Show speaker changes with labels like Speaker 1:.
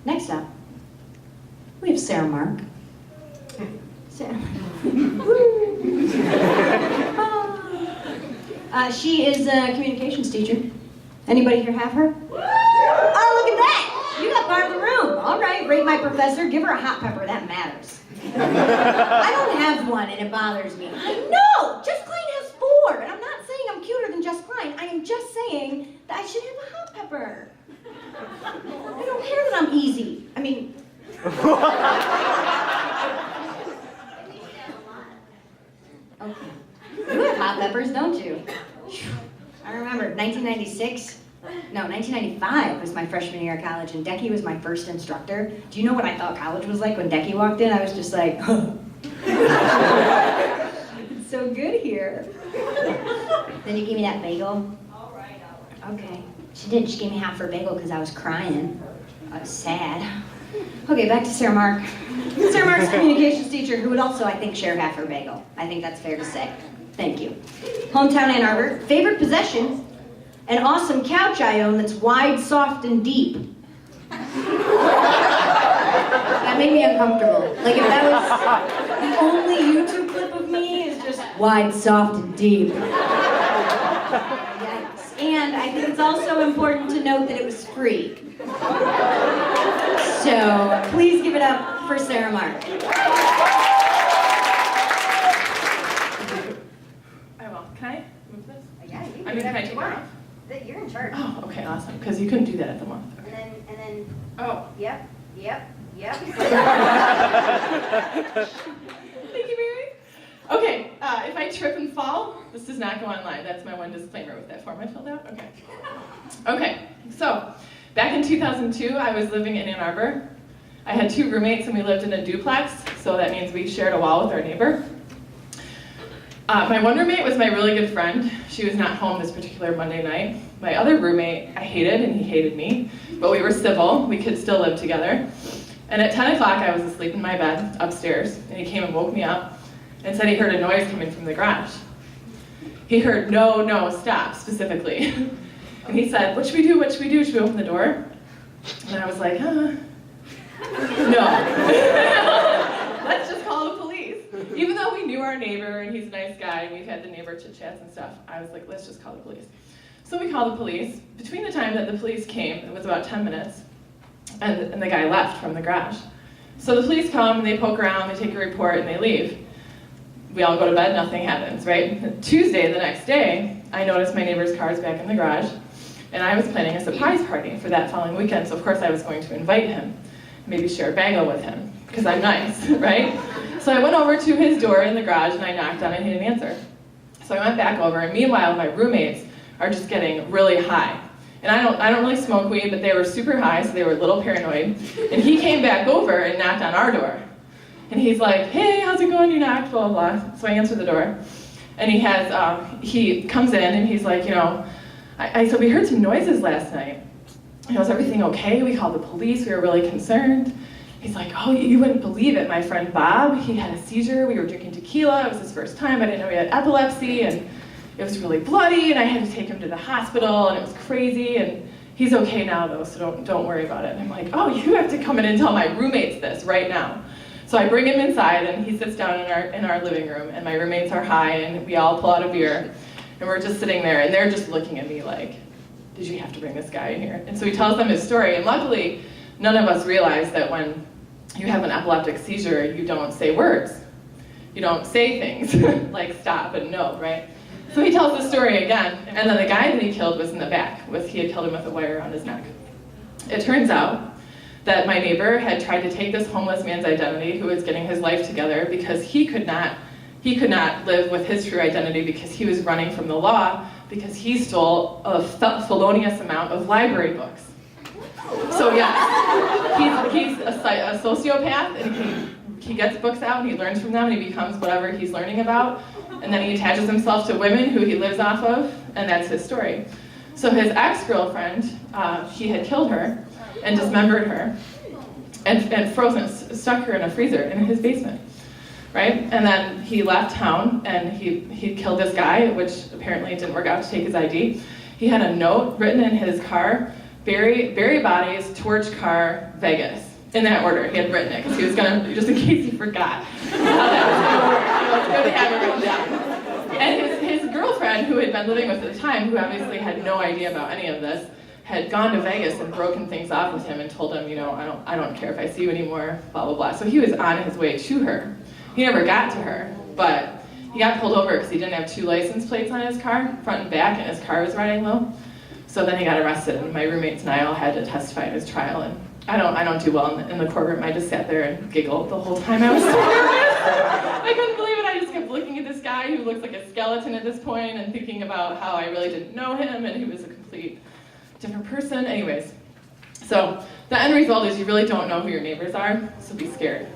Speaker 1: Next up, we have Sarah Mark. Sarah. She is a communications teacher. Anybody here have her? Oh, look at that! You got part of the room. All right, rate my professor. Give her a hot pepper. That matters. I don't have one, and it bothers me. I know! Just Klein has 4, and I'm not saying I'm cuter than Just Klein. I am just saying that I should have a hot pepper. I don't care that I'm easy. I mean... Okay. You have hot peppers, don't you? I remember 1996. No, 1995 was my freshman year of college, and Decky was my first instructor. Do you know what I thought college was like when Decky walked in? I was just like, it's so good here. Then you gave me that bagel. All right. Okay. She did. She gave me half her bagel because I was crying. I was sad. Okay, back to Sarah Mark. Sarah Mark's a communications teacher who would also, I think, share half her bagel. I think that's fair to say. Thank you. Hometown Ann Arbor. Favorite possession? An awesome couch I own that's wide, soft, and deep. That made me uncomfortable. Like if that was the only YouTube clip of me is just wide, soft, and deep. Yikes. And I think it's also important to note that it was free. So please give it up for Sarah Mark.
Speaker 2: I will. Can I move this?
Speaker 1: Yeah, you
Speaker 2: Can I take it off?
Speaker 1: You're in charge.
Speaker 2: Oh, okay, awesome. Because you couldn't do that at the month.
Speaker 1: And then.
Speaker 2: Oh.
Speaker 1: Yep.
Speaker 2: Thank you, Mary. Okay, if I trip and fall, this does not go online. That's my one disclaimer with that form I filled out. Okay. Okay, so back in 2002, I was living in Ann Arbor. I had 2 roommates and we lived in a duplex, so that means we shared a wall with our neighbor. My one roommate was my really good friend. She was not home this particular Monday night. My other roommate I hated and he hated me, but we were civil. We could still live together. And at 10 o'clock I was asleep in my bed upstairs and he came and woke me up and said he heard a noise coming from the garage. He heard no, stop, specifically. And he said, what should we do? Should we open the door? And I was like, no. Let's just call the police. Even though we knew our neighbor and he's a nice guy and we've had the neighbor chit-chats and stuff, I was like, let's just call the police. So we called the police. Between the time that the police came, it was about 10 minutes, and the guy left from the garage. So the police come and they poke around, they take a report and they leave. We all go to bed, nothing happens, right? Tuesday, the next day, I noticed my neighbor's car is back in the garage, and I was planning a surprise party for that following weekend, so of course I was going to invite him, maybe share a bagel with him, because I'm nice, right? So I went over to his door in the garage and I knocked on it and he didn't answer. So I went back over, and meanwhile my roommates are just getting really high. And I don't really smoke weed, but they were super high, so they were a little paranoid. And he came back over and knocked on our door. And he's like, hey, how's it going? You knocked, blah, blah, blah. So I answered the door. And he comes in and he's like, I said, we heard some noises last night. Was everything okay? We called the police, we were really concerned. He's like, oh, you wouldn't believe it. My friend Bob, he had a seizure. We were drinking tequila. It was his first time. I didn't know he had epilepsy, and it was really bloody, and I had to take him to the hospital, and it was crazy, and he's okay now, though, so don't worry about it. And I'm like, oh, you have to come in and tell my roommates this right now. So I bring him inside, and he sits down in our living room, and my roommates are high, and we all pull out a beer, and we're just sitting there, and they're just looking at me like, did you have to bring this guy in here? And so he tells them his story, and luckily, none of us realize that when you have an epileptic seizure, you don't say words. You don't say things like stop and no, right? So he tells the story again, and then the guy that he killed was in the back. He had killed him with a wire around his neck. It turns out that my neighbor had tried to take this homeless man's identity who was getting his life together because he could not live with his true identity because he was running from the law because he stole a felonious amount of library books. So yeah, he's a sociopath, and he gets books out and he learns from them and he becomes whatever he's learning about, and then he attaches himself to women who he lives off of, and that's his story. So his ex-girlfriend, he had killed her and dismembered her and stuck her in a freezer in his basement, right? And then he left town and he killed this guy, which apparently didn't work out to take his ID. He had a note written in his car bury bodies, torch car, Vegas. In that order, he had written it, because he was gonna, just in case he forgot how that was gonna work. It's good to have it written down. And his girlfriend, who had been living with at the time, who obviously had no idea about any of this, had gone to Vegas and broken things off with him and told him, I don't care if I see you anymore, blah, blah, blah. So he was on his way to her. He never got to her, but he got pulled over because he didn't have 2 license plates on his car, front and back, and his car was running low. So then he got arrested, and my roommates and I all had to testify in his trial. And I don't do well in the courtroom. I just sat there and giggled the whole time. I was so nervous. I couldn't believe it. I just kept looking at this guy who looks like a skeleton at this point and thinking about how I really didn't know him and he was a complete different person. Anyways, so the end result is you really don't know who your neighbors are, so be scared.